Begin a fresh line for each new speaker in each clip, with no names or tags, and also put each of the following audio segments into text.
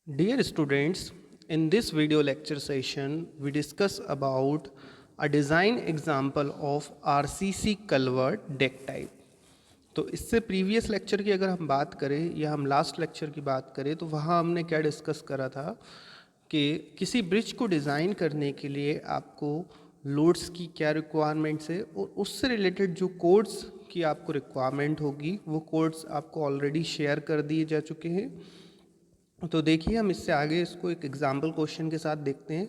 Dear students, in this video lecture session, we discuss about a design example of RCC culvert deck type. तो इससे previous lecture की अगर हम बात करें या हम लास्ट लेक्चर की बात करें तो वहाँ हमने क्या डिस्कस करा था कि किसी ब्रिज को डिज़ाइन करने के लिए आपको लोड्स की क्या रिक्वायरमेंट्स है और उससे रिलेटेड जो कोड्स की आपको रिक्वायरमेंट होगी वो कोड्स आपको ऑलरेडी शेयर कर दिए जा चुके हैं। तो देखिए हम इससे आगे इसको एक एग्जाम्पल क्वेश्चन के साथ देखते हैं।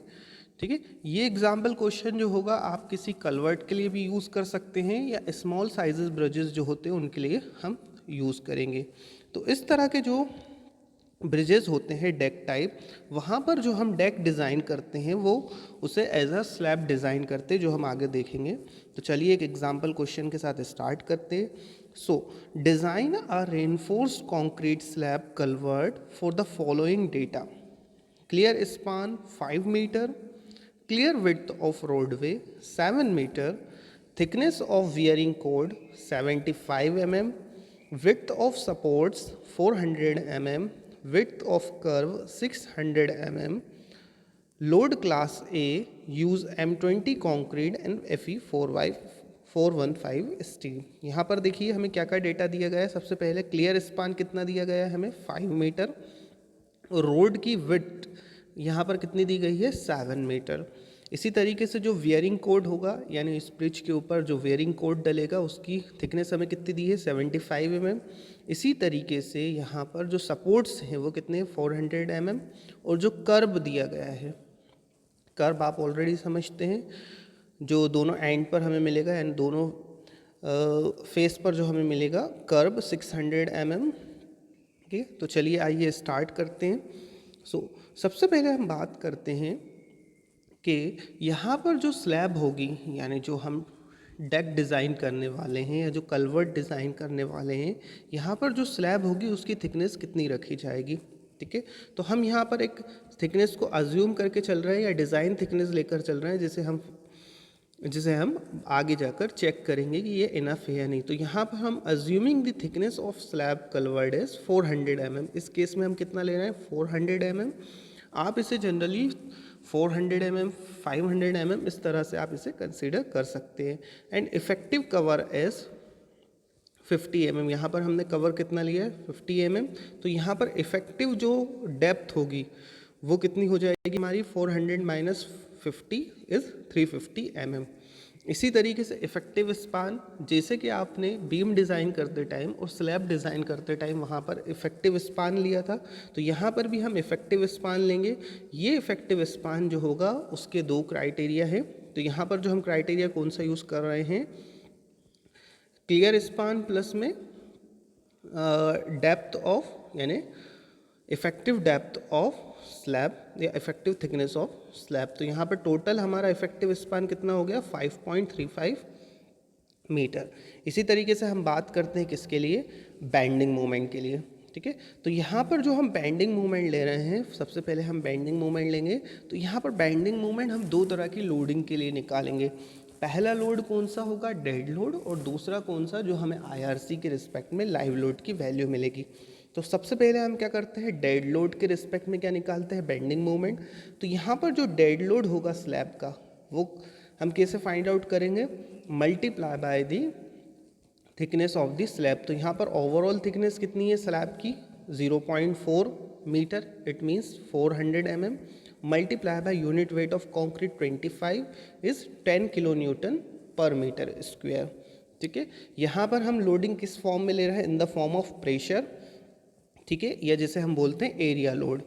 ठीक है, ये एग्जाम्पल क्वेश्चन जो होगा आप किसी कलवर्ट के लिए भी यूज़ कर सकते हैं या स्मॉल साइजेस ब्रिजेस जो होते हैं उनके लिए हम यूज़ करेंगे। तो इस तरह के जो ब्रिजेस होते हैं डेक टाइप, वहाँ पर जो हम डेक डिज़ाइन करते हैं वो उसे एज अ स्लैब डिज़ाइन करते हैं, जो हम आगे देखेंगे। तो चलिए एक एग्जाम्पल क्वेश्चन के साथ स्टार्ट करते हैं। So, design a reinforced concrete slab culvert for the following data: clear span 5 meter, clear width of roadway 7 meter, thickness of wearing cord 75 mm, width of supports 400 mm, width of curve 600 mm, load class A, use M20 concrete and FE 415 steel. यहाँ पर देखिए हमें क्या क्या data दिया गया है। सबसे पहले क्लियर स्पान कितना दिया गया है हमें 5 मीटर, और रोड की विड्थ यहाँ पर कितनी दी गई है 7 मीटर। इसी तरीके से जो वियरिंग कोड होगा यानी इस ब्रिज के ऊपर जो वियरिंग कोड डलेगा उसकी थिकनेस हमें कितनी दी है 75 mm। इसी तरीके से यहाँ पर जो सपोर्ट्स हैं वो कितने 400 mm, और जो कर्व दिया गया है, कर्व आप ऑलरेडी समझते हैं, जो दोनों एंड पर हमें मिलेगा एंड दोनों फेस पर जो हमें मिलेगा कर्व 600 mm। ठीक है, तो चलिए आइए स्टार्ट करते हैं। सबसे पहले हम बात करते हैं कि यहाँ पर जो स्लैब होगी यानी जो हम डेक डिज़ाइन करने वाले हैं या जो कलवर्ट डिज़ाइन करने वाले हैं, यहाँ पर जो स्लैब होगी उसकी थिकनेस कितनी रखी जाएगी। ठीक है, तो हम यहाँ पर एक थिकनेस को अज्यूम करके चल रहे हैं या डिज़ाइन थिकनेस लेकर चल रहे हैं जिसे हम आगे जाकर चेक करेंगे कि ये इनफ है या नहीं। तो यहाँ पर हम assuming the thickness of slab culvert is 400 mm। इस केस में हम कितना ले रहे हैं 400 mm। आप इसे जनरली 400 mm 500 mm इस तरह से आप इसे कंसीडर कर सकते हैं। And effective cover is 50 mm। यहाँ पर हमने कवर कितना लिया है 50 mm। तो यहाँ पर इफेक्टिव जो डेप्थ होगी वो कितनी हो जाएगी हमारी 400 माइनस 50 इज़ 350 mm। इसी तरीके से इफेक्टिव स्पान, जैसे कि आपने बीम डिज़ाइन करते टाइम और स्लैब डिज़ाइन करते टाइम वहाँ पर इफेक्टिव स्पान लिया था, तो यहाँ पर भी हम इफेक्टिव स्पान लेंगे। ये इफेक्टिव स्पान जो होगा उसके दो क्राइटेरिया है। तो यहाँ पर जो हम क्राइटेरिया कौन सा यूज़ कर रहे हैं, क्लियर स्पान प्लस में डेप्थ ऑफ यानी इफेक्टिव डेप्थ ऑफ स्लैब या इफेक्टिव थिकनेस ऑफ स्लैब। तो यहाँ पर टोटल हमारा इफेक्टिव स्पान कितना हो गया 5.35 मीटर। इसी तरीके से हम बात करते हैं किसके लिए, बेंडिंग मोमेंट के लिए। ठीक है, तो यहाँ पर जो हम बेंडिंग मोमेंट ले रहे हैं, सबसे पहले हम बेंडिंग मोमेंट लेंगे। तो यहाँ पर बेंडिंग मोमेंट हम दो तरह की लोडिंग के लिए निकालेंगे। पहला लोड कौन सा होगा डेड लोड, और दूसरा कौन सा जो हमें आईआरसी के रिस्पेक्ट में लाइव लोड की वैल्यू मिलेगी। तो सबसे पहले हम क्या करते हैं डेड लोड के रिस्पेक्ट में क्या निकालते हैं बेंडिंग मोमेंट। तो यहाँ पर जो डेड लोड होगा स्लैब का वो हम कैसे फाइंड आउट करेंगे, multiply by the thickness of the slab. तो यहाँ पर ओवरऑल थिकनेस कितनी है स्लैब की 0.4 metre, it means 400 mm, multiply by unit weight of concrete 25 is 10 kilo newton per metre square. ठीक है, यहाँ पर हम लोडिंग किस फॉर्म में ले रहे हैं, in the form of pressure. ठीक है, या जैसे हम बोलते हैं एरिया लोड।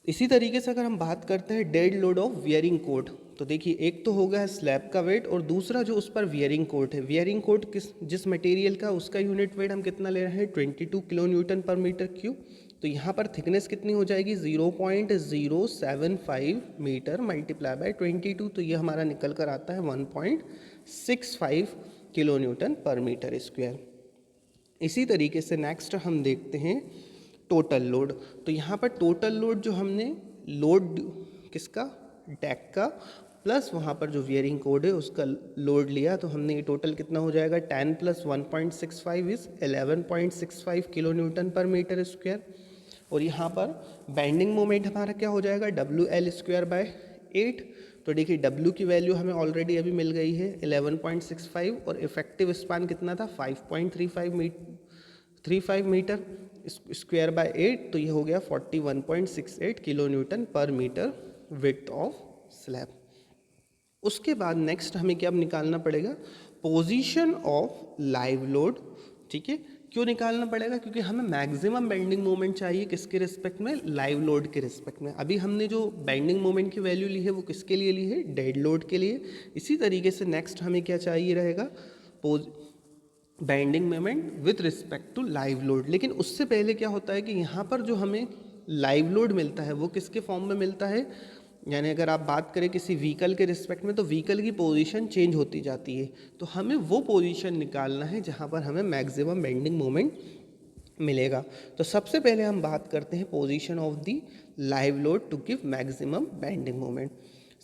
इसी तरीके से अगर हम बात करते हैं dead load of wearing code, तो देखिए एक तो होगा स्लैब का वेट और दूसरा जो उस पर वियरिंग कोड है। वियरिंग कोड जिस मटेरियल का उसका यूनिट वेट हम कितना ले रहे हैं 22 kilo newton per metre cube. तो यहाँ पर थिकनेस कितनी हो जाएगी 0.075 मीटर मल्टीप्लाई बाय 22, तो ये हमारा निकल कर आता है 1.65 kilo newton per metre square. इसी तरीके से नेक्स्ट हम देखते हैं टोटल लोड। तो यहाँ पर टोटल लोड जो हमने लोड किसका डेक का प्लस वहाँ पर जो वियरिंग कोड है उसका लोड लिया, तो हमने ये टोटल कितना हो जाएगा 10 + 1.65 is 11.65 kilo newton per metre square. और यहाँ पर बेंडिंग मोमेंट हमारा क्या हो जाएगा, WL²/8। तो देखिए W की वैल्यू हमें ऑलरेडी अभी मिल गई है 11.65 और इफेक्टिव स्पान कितना था 5.35 मीटर स्क्वायर/8, तो ये हो गया 41.68 kilo newton per metre width of slab. उसके बाद नेक्स्ट हमें क्या निकालना पड़ेगा, पोजीशन ऑफ लाइव लोड। ठीक है, क्यों निकालना पड़ेगा, क्योंकि हमें मैक्सिमम बेंडिंग मोमेंट चाहिए किसके रिस्पेक्ट में, लाइव लोड के रिस्पेक्ट में। अभी हमने जो बेंडिंग मोमेंट की वैल्यू ली है वो किसके लिए ली है, डेड लोड के लिए। इसी तरीके से नेक्स्ट हमें क्या चाहिए रहेगा, bending moment with respect to live load. लेकिन उससे पहले क्या होता है कि यहाँ पर जो हमें लाइव लोड मिलता है वो किसके फॉर्म में मिलता है, यानी अगर आप बात करें किसी व्हीकल के रिस्पेक्ट में तो व्हीकल की पोजीशन चेंज होती जाती है, तो हमें वो पोजीशन निकालना है जहाँ पर हमें मैक्सिमम बेंडिंग मोमेंट मिलेगा। तो सबसे पहले हम बात करते हैं position of the live load to give maximum bending moment.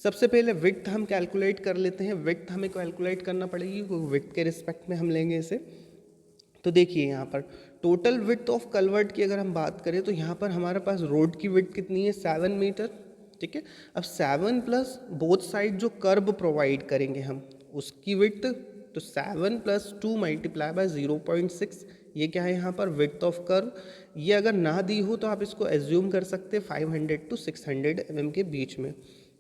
सबसे पहले विड्थ हम कैलकुलेट कर लेते हैं। विड्थ हमें कैलकुलेट करना पड़ेगी, विड्थ के रिस्पेक्ट में हम लेंगे इसे। तो देखिए यहाँ पर टोटल विड्थ ऑफ कलवर्ट की अगर हम बात करें तो यहाँ पर हमारे पास रोड की विड्थ कितनी है, 7 मीटर। ठीक है, अब 7 प्लस बोथ साइड जो कर्व प्रोवाइड करेंगे हम उसकी विड्थ, तो 7 + 2 × 0.6, ये क्या है यहाँ पर विड्थ ऑफ कर्व। ये अगर ना दी हो तो आप इसको एज्यूम कर सकते हैं 500 to 600 mm के बीच में।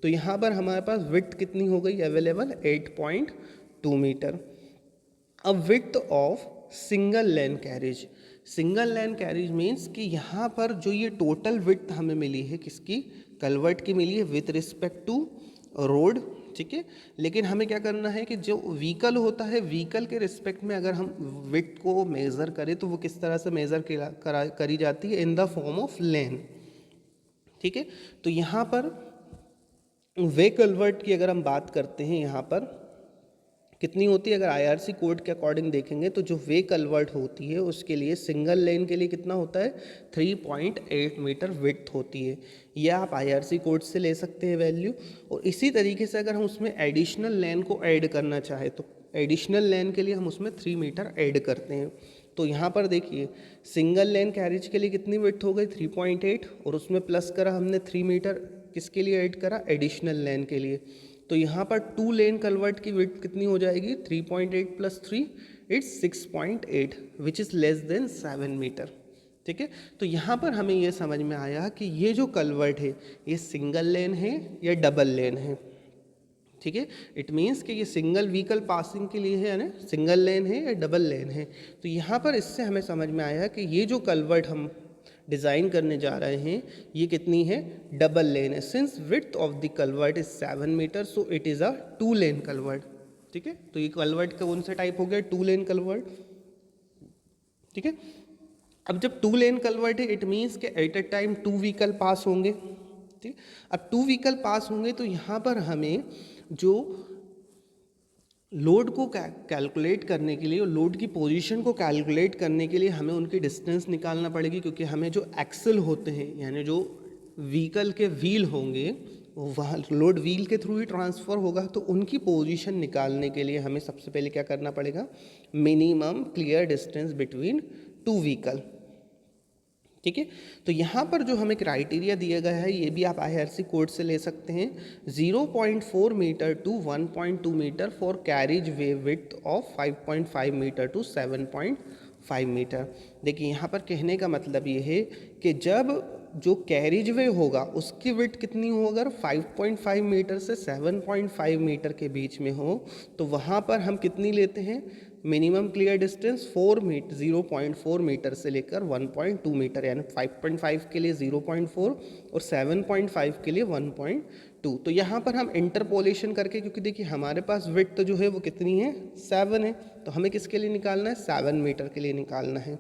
तो यहाँ पर हमारे पास विड्थ कितनी हो गई अवेलेबल, 8.2 मीटर। अब width of single lane carriage, single lane carriage means कि यहाँ पर जो ये टोटल विड्थ हमें मिली है किसकी, कलवर्ट की मिली है विथ रिस्पेक्ट टू रोड। ठीक है, लेकिन हमें क्या करना है कि जो व्हीकल होता है व्हीकल के रिस्पेक्ट में अगर हम विड्थ को मेज़र करें तो वो किस तरह से मेज़र करी जाती है, इन द फॉर्म ऑफ लेन। ठीक है, तो यहाँ पर वे कलवर्ट की अगर हम बात करते हैं यहाँ पर कितनी होती है, अगर आईआरसी कोड के अकॉर्डिंग देखेंगे तो जो वे कलवर्ट होती है उसके लिए सिंगल लेन के लिए कितना होता है, 3.8 मीटर विड्थ होती है। यह आप आईआरसी कोड से ले सकते हैं वैल्यू। और इसी तरीके से अगर हम उसमें एडिशनल लेन को ऐड करना चाहे तो एडिशनल लेन के लिए हम उसमें 3 मीटर ऐड करते हैं। तो यहाँ पर देखिए सिंगल लेन कैरेज के लिए कितनी विड्थ हो गई 3.8, और उसमें प्लस करा हमने 3 मीटर किसके लिए ऐड करा, एडिशनल लेन के लिए। तो यहाँ पर 2 लेन कलवर्ट की विड्थ कितनी हो जाएगी, 3.8 + 3 it's 6.8 which is less than 7 metre. ठीक है, तो यहाँ पर हमें ये समझ में आया कि ये जो कलवर्ट है ये सिंगल लेन है या डबल लेन है। ठीक है, इट मीन्स कि ये सिंगल व्हीकल पासिंग के लिए है, यानी सिंगल लेन है या डबल लेन है। तो यहाँ पर इससे हमें समझ में आया कि ये जो कलवर्ट हम डिज़ाइन करने जा रहे हैं ये कितनी है, डबल लेन है। Since width of the culvert is 7 metre so it is a 2 lane culvert. ठीक है, तो ये कलवर्ट का कौन सा टाइप हो गया, 2 लेन कलवर्ट। ठीक है, अब जब 2 लेन कलवर्ट है इट मीन्स कि एट अ टाइम 2 व्हीकल पास होंगे। ठीक, अब 2 व्हीकल पास होंगे तो यहाँ पर हमें जो लोड को कैलकुलेट करने के लिए और लोड की पोजीशन को कैलकुलेट करने के लिए हमें उनकी डिस्टेंस निकालना पड़ेगी, क्योंकि हमें जो एक्सल होते हैं यानी जो व्हीकल के व्हील होंगे वहाँ लोड व्हील के थ्रू ही ट्रांसफ़र होगा, तो उनकी पोजीशन निकालने के लिए हमें सबसे पहले क्या करना पड़ेगा, minimum clear distance between 2 vehicle. ठीक है, तो यहाँ पर जो हमें क्राइटेरिया दिया गया है ये भी आप आईआरसी कोड से ले सकते हैं, 0.4 metre to 1.2 metre for carriage way width of 5.5 metre to 7.5 metre. देखिए यहाँ पर कहने का मतलब ये है कि जब जो कैरिज वे होगा उसकी विड्थ कितनी हो, अगर 5.5 मीटर से 7.5 मीटर के बीच में हो तो वहाँ पर हम कितनी लेते हैं, मिनिमम क्लियर डिस्टेंस 0.4 मीटर से लेकर 1.2 मीटर, यानी 5.5 के लिए 0.4 और 7.5 के लिए 1.2। तो यहाँ पर हम इंटरपोलेशन करके, क्योंकि देखिए हमारे पास विड्थ जो है वो कितनी है 7 है, तो हमें किसके लिए निकालना है 7 मीटर के लिए निकालना है।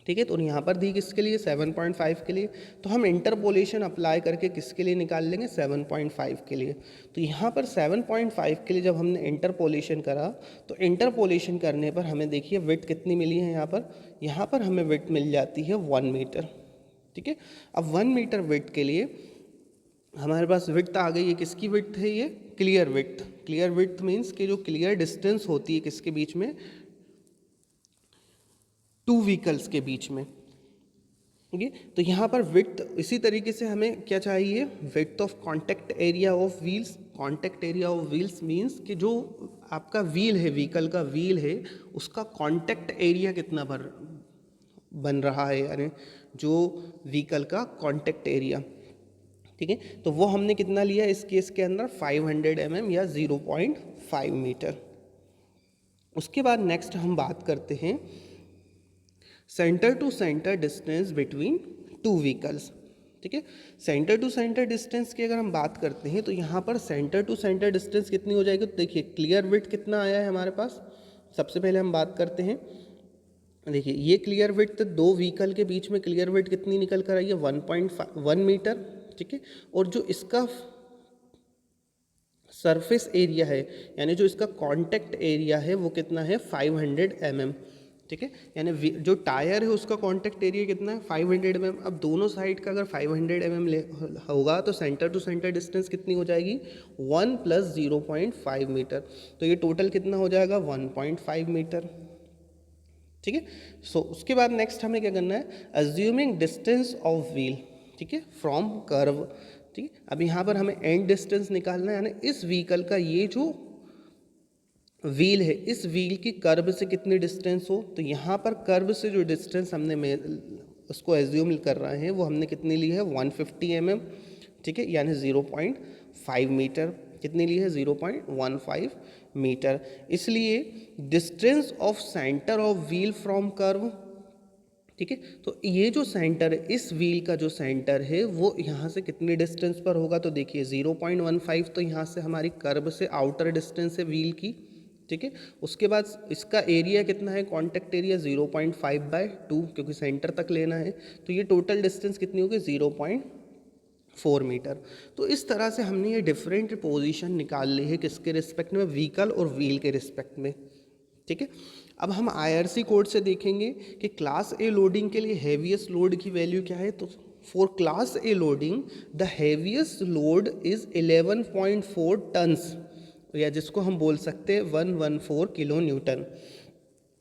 ठीक है, तो यहाँ पर दी किसके लिए 7.5 के लिए, तो हम इंटरपोलेशन अप्लाई करके किसके लिए निकाल लेंगे 7.5 के लिए। तो यहाँ पर 7.5 के लिए जब हमने इंटरपोलेशन करा तो इंटरपोलेशन करने पर हमें देखिए विड्थ कितनी मिली है, यहाँ पर हमें विड्थ मिल जाती है 1 मीटर। ठीक है, अब 1 मीटर विड्थ के लिए हमारे पास विड्थ आ गई है, किसकी विड्थ है ये, clear width. Clear width means कि जो क्लियर डिस्टेंस होती है किसके बीच में, 2 व्हीकल्स के बीच में। ओके, तो यहाँ पर विड्थ इसी तरीके से हमें क्या चाहिए, width of contact area of wheels. Contact area of wheels means कि जो आपका व्हील है, व्हीकल का व्हील है, उसका कॉन्टैक्ट एरिया कितना बन रहा है, यानी जो व्हीकल का कॉन्टैक्ट एरिया, ठीक है, तो वो हमने कितना लिया इस केस के अंदर 500 mm या 0.5 मीटर। उसके बाद नेक्स्ट हम बात करते हैं centre to centre distance between two vehicles. ठीक है, सेंटर टू सेंटर डिस्टेंस की अगर हम बात करते हैं तो यहाँ पर सेंटर टू सेंटर डिस्टेंस कितनी हो जाएगी, तो देखिए क्लियर विड्थ कितना आया है हमारे पास। सबसे पहले हम बात करते हैं, देखिए ये क्लियर विड्थ, दो व्हीकल के बीच में क्लियर विड्थ कितनी निकल कर आई है, 1.1 मीटर। ठीक है, और जो इसका सरफेस एरिया है, यानी जो इसका कॉन्टैक्ट एरिया है, वो कितना है 500 mm। ठीक है, यानी जो टायर है उसका कॉन्टैक्ट एरिया कितना है 500 mm। अब दोनों साइड का अगर 500 mm होगा तो सेंटर टू सेंटर डिस्टेंस कितनी हो जाएगी 1 + 0.5 मीटर, तो ये टोटल कितना हो जाएगा 1.5 मीटर। ठीक है, सो उसके बाद नेक्स्ट हमें क्या करना है, अज्यूमिंग डिस्टेंस ऑफ व्हील, ठीक है, फ्रॉम कर्व। ठीक है, अब यहाँ पर हमें एंड डिस्टेंस निकालना है, यानी इस व्हीकल का ये जो व्हील है, इस व्हील की कर्व से कितनी डिस्टेंस हो, तो यहाँ पर कर्व से जो डिस्टेंस हमने उसको एज्यूम कर रहे हैं वो हमने कितनी ली है 150 mm। ठीक है, यानी 0.5 मीटर, कितनी ली है 0.15 मीटर। इसलिए distance of centre of wheel from curve, ठीक है, तो ये जो सेंटर है, इस व्हील का जो सेंटर है वो यहाँ से कितनी डिस्टेंस पर होगा, तो देखिए 0.15 तो यहाँ से हमारी कर्व से आउटर डिस्टेंस है व्हील की। ठीक है, उसके बाद इसका एरिया कितना है, कॉन्टैक्ट एरिया 0.5/2, क्योंकि सेंटर तक लेना है, तो ये टोटल डिस्टेंस कितनी होगी 0.4 मीटर। तो इस तरह से हमने ये डिफरेंट पोजीशन निकाल ली है, किसके रिस्पेक्ट में, व्हीकल और व्हील के रिस्पेक्ट में। ठीक है, अब हम IRC कोड से देखेंगे कि क्लास ए लोडिंग के लिए हैवीएस्ट लोड की वैल्यू क्या है। तो for class A loading the heaviest load is 11.4 tons, या जिसको हम बोल सकते हैं 114 kilo newton,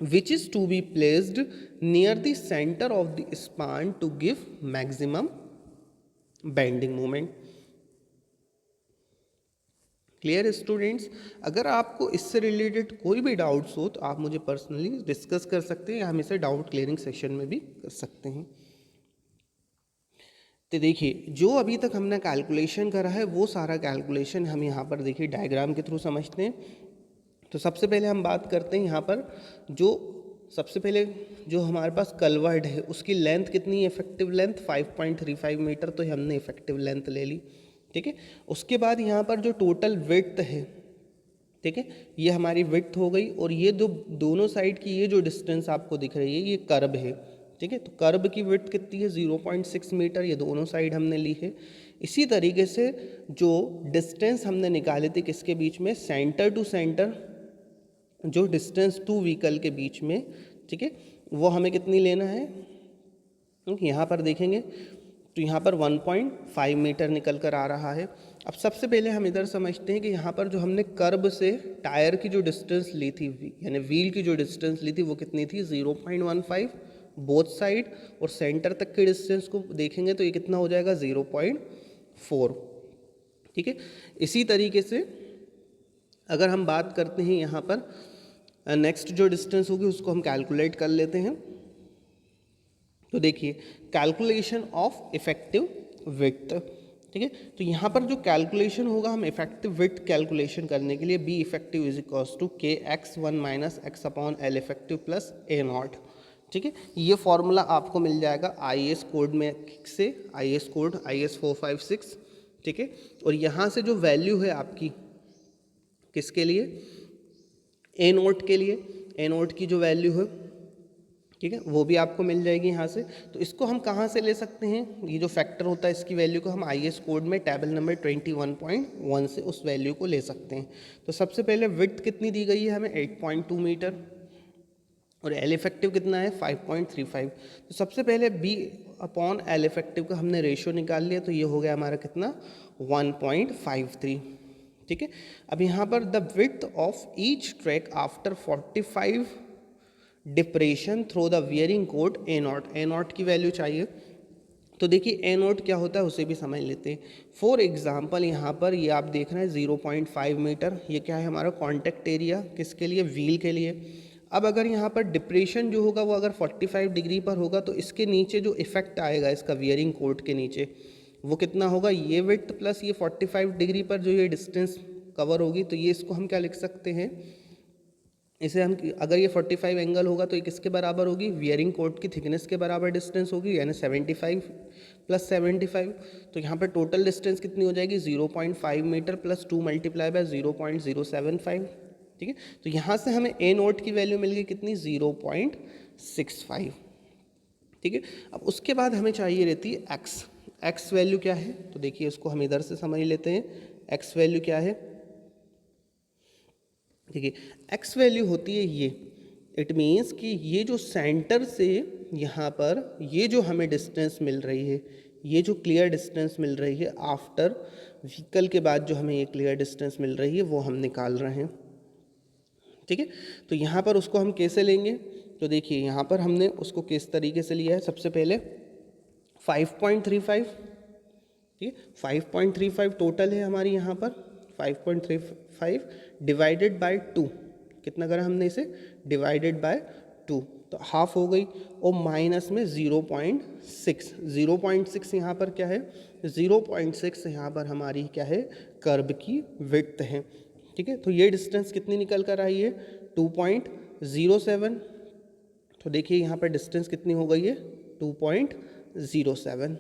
which is to be placed near the centre of the span to give maximum bending moment. Clear students, अगर आपको इससे रिलेटेड कोई भी डाउट्स हो तो आप मुझे पर्सनली डिस्कस कर सकते हैं, या हम इसे डाउट क्लियरिंग सेशन में भी कर सकते हैं। तो देखिए जो अभी तक हमने कैलकुलेशन करा है वो सारा कैलकुलेशन हम यहाँ पर देखिए डायग्राम के थ्रू समझते हैं। तो सबसे पहले हम बात करते हैं यहाँ पर, जो सबसे पहले जो हमारे पास कलवर्ड है उसकी लेंथ कितनी है, इफेक्टिव लेंथ 5.35 मीटर, तो हमने इफेक्टिव लेंथ ले ली। ठीक है, उसके बाद यहाँ पर जो टोटल विड्थ है, ठीक है, ये हमारी विड्थ हो गई, और ये जो दोनों साइड की ये जो डिस्टेंस आपको दिख रही है ये कर्ब है। ठीक है, तो कर्ब की विड्थ कितनी है 0.6 मीटर, ये दोनों साइड हमने ली है। इसी तरीके से जो डिस्टेंस हमने निकाले थे किसके बीच में, सेंटर टू सेंटर, जो डिस्टेंस टू व्हीकल के बीच में, ठीक है, वो हमें कितनी लेना है, यहाँ पर देखेंगे तो यहाँ पर 1.5 मीटर निकल कर आ रहा है। अब सबसे पहले हम इधर समझते हैं कि यहाँ पर जो हमने कर्ब से टायर की जो डिस्टेंस ली थी, यानी व्हील की जो डिस्टेंस ली थी वो कितनी थी 0.15 बोथ साइड, और सेंटर तक के डिस्टेंस को देखेंगे तो ये कितना हो जाएगा 0.4। ठीक है, इसी तरीके से अगर हम बात करते हैं यहाँ पर नेक्स्ट जो डिस्टेंस होगी उसको हम कैलकुलेट कर लेते हैं। तो देखिए कैलकुलेशन ऑफ इफेक्टिव विड्थ, ठीक है, तो यहाँ पर जो कैलकुलेशन होगा, हम इफेक्टिव विड्थ कैलकुलेशन करने के लिए B effective is equals to KX1 - X/L effective plus A0। ठीक है, ये फॉर्मूला आपको मिल जाएगा IS कोड में से, IS कोड IS 456। ठीक है, और यहाँ से जो वैल्यू है आपकी किसके लिए, A0 के लिए, A0 की जो वैल्यू है, ठीक है, वो भी आपको मिल जाएगी यहाँ से। तो इसको हम कहाँ से ले सकते हैं, ये जो फैक्टर होता है इसकी वैल्यू को हम IS कोड में टेबल नंबर 21.1 से उस वैल्यू को ले सकते हैं। तो सबसे पहले विड्थ कितनी दी गई है हमें 8.2 मीटर, और L इफेक्टिव कितना है 5.35। तो सबसे पहले B/L इफेक्टिव का हमने रेशियो निकाल लिया, तो ये हो गया हमारा कितना 1.53। ठीक है, अब यहाँ पर the width of each track after 45 depression through the wearing code A0 की वैल्यू चाहिए। तो देखिए ए नोट क्या होता है उसे भी समझ लेते हैं। फॉर एग्जांपल यहाँ पर ये आप देख रहे हैं 0.5 मीटर, ये क्या है हमारा कॉन्टैक्ट एरिया, किसके लिए, व्हील के लिए। अब अगर यहाँ पर डिप्रेशन जो होगा वो अगर 45 डिग्री पर होगा तो इसके नीचे जो इफेक्ट आएगा इसका वियरिंग कोट के नीचे वो कितना होगा, ये विड्थ प्लस ये 45 डिग्री पर जो ये डिस्टेंस कवर होगी, तो ये इसको हम क्या लिख सकते हैं, इसे हम अगर ये 45 एंगल होगा तो ये किसके बराबर होगी, वियरिंग कोट की थिकनेस के बराबर डिस्टेंस होगी, यानी 75 प्लस 75। तो यहाँ पर टोटल डिस्टेंस कितनी हो जाएगी, 0.5 मीटर प्लस 2 मल्टीप्लाई बाय 0.075। ठीक है, तो यहाँ से हमें ए नोट की वैल्यू मिल गई कितनी, 0.65। ठीक है, अब उसके बाद हमें चाहिए रहती है एक्स वैल्यू क्या है, तो देखिए इसको हम इधर से समझ लेते हैं। एक्स वैल्यू क्या है, देखिए एक्स वैल्यू होती है ये, इट मीन्स कि ये जो सेंटर से यहाँ पर ये जो हमें डिस्टेंस मिल रही है, ये जो क्लियर डिस्टेंस मिल रही है आफ्टर व्हीकल के बाद जो हमें ये क्लियर डिस्टेंस मिल रही है वो हम निकाल रहे हैं। ठीक है, तो यहाँ पर उसको हम कैसे लेंगे, तो देखिए यहाँ पर हमने उसको किस तरीके से लिया है, सबसे पहले 5.35, ठीक है 5.35 टोटल है हमारी यहाँ पर, 5.35 डिवाइडेड बाय 2, कितना करा हमने इसे, डिवाइडेड बाय 2, तो हाफ हो गई, और माइनस में 0.6 यहाँ पर क्या है, 0.6 यहाँ पर हमारी क्या है, कर्व की विड्थ है। ठीक है, तो ये डिस्टेंस कितनी निकल कर आई है, 2.07। तो देखिए यहाँ पर डिस्टेंस कितनी हो गई है, 2.07।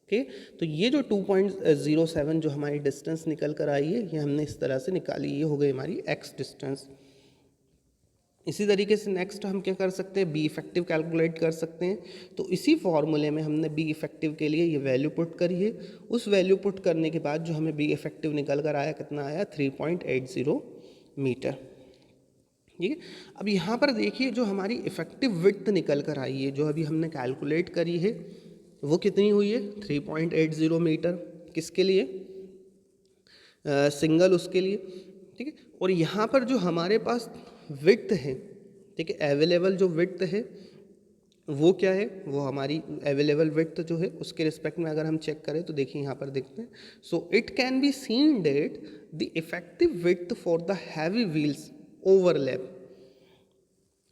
ओके, तो ये जो 2.07 जो हमारी डिस्टेंस निकल कर आई है ये हमने इस तरह से निकाली, ये हो गई हमारी एक्स डिस्टेंस। इसी तरीके से नेक्स्ट हम क्या कर सकते हैं, बी इफेक्टिव कैलकुलेट कर सकते हैं। तो इसी फॉर्मूले में हमने बी इफेक्टिव के लिए ये वैल्यू पुट करी है, उस वैल्यू पुट करने के बाद जो हमें बी इफेक्टिव निकल कर आया, कितना आया, 3.80 मीटर। ठीक है, अब यहाँ पर देखिए जो हमारी इफेक्टिव विड्थ निकल कर आई है, जो अभी हमने कैलकुलेट करी है, वो कितनी हुई है, 3.80 मीटर, किसके लिए, सिंगल उसके लिए। ठीक है, और यहाँ पर जो हमारे पास विड्थ है, ठीक है, अवेलेबल जो विड्थ है वो क्या है, वो हमारी अवेलेबल विड्थ जो है उसके रिस्पेक्ट में अगर हम चेक करें तो देखिए यहाँ पर देखते हैं, so it can be seen that the effective width for the heavy wheels overlap,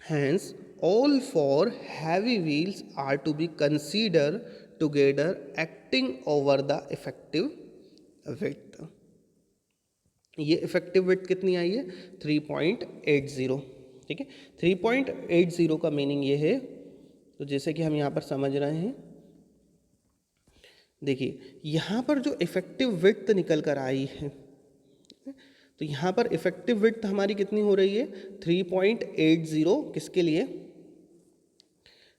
hence all for heavy wheels are to be considered together acting over the effective width। ये इफेक्टिव विड्थ कितनी आई है, 3.80। ठीक है, 3.80 का meaning ये है, तो जैसे कि हम यहाँ पर समझ रहे हैं, देखिए यहाँ पर जो इफेक्टिव विड्थ निकल कर आई है, तो यहाँ पर इफेक्टिव विड्थ हमारी कितनी हो रही है, 3.80, किसके लिए,